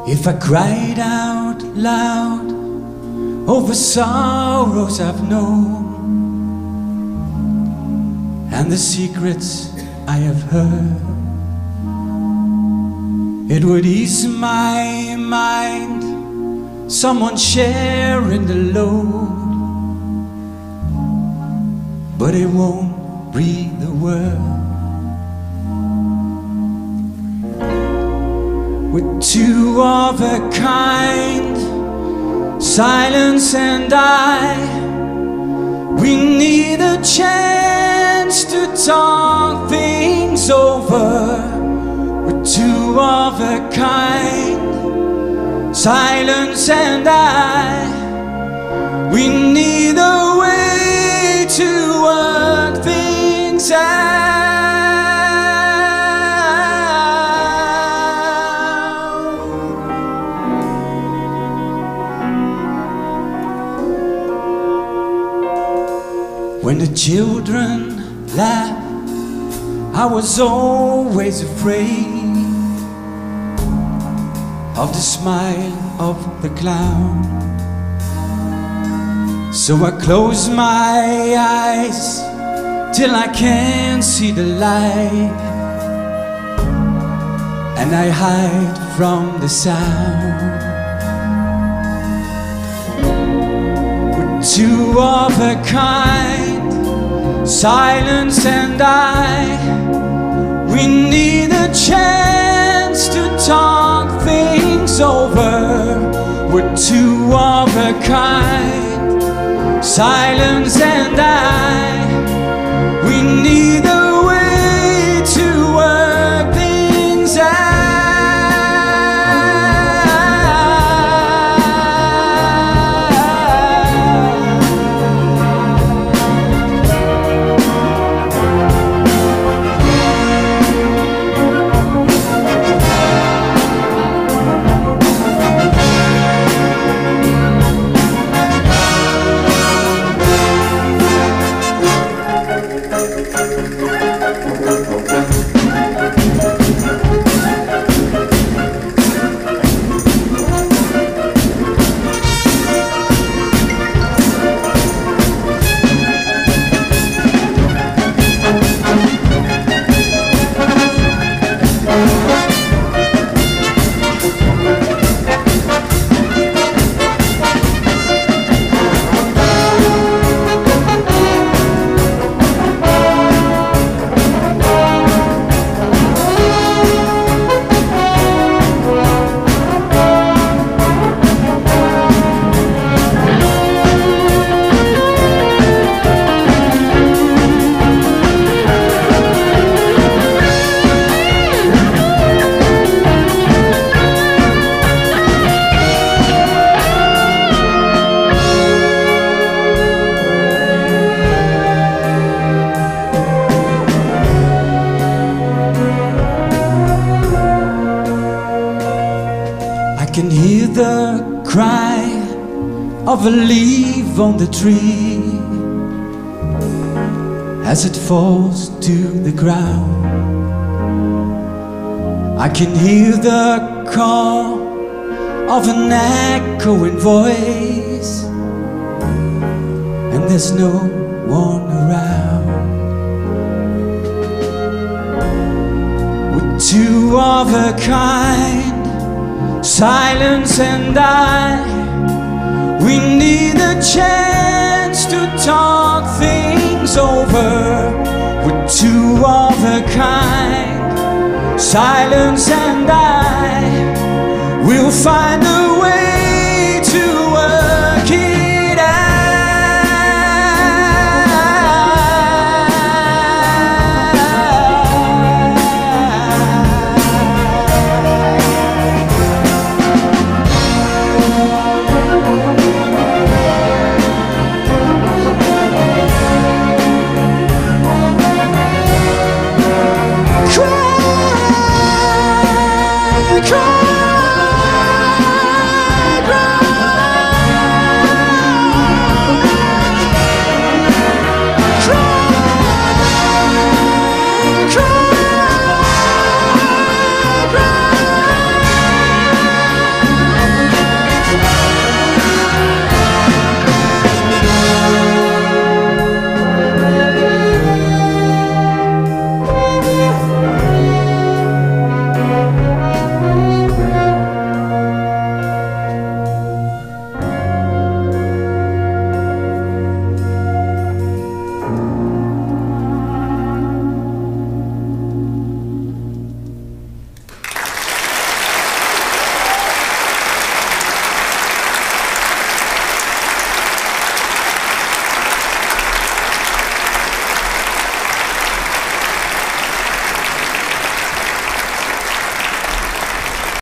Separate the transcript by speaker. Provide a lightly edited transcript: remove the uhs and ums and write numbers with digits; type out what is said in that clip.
Speaker 1: If I cried out loud over sorrows I've known and the secrets I have heard, it would ease my mind, someone sharing the load, but it won't breathe a word. We're two of a kind, silence and I. We need a chance to talk things over. We're two of a kind, silence and I. We need a way to work things out. When the children laughed, I was always afraid of the smile of the clown. So I close my eyes till I can't see the light, and I hide from the sound. We're two of a kind, silence and I. We need a chance to talk things over. We're two of a kind, silence and I. We need a way to work things out. Of a leaf on the tree as it falls to the ground. I can hear the call of an echoing voice, and there's no one around. We're two of a kind, silence and I. We need a chance to talk things over. We're two of a kind, silence and I. We'll find a way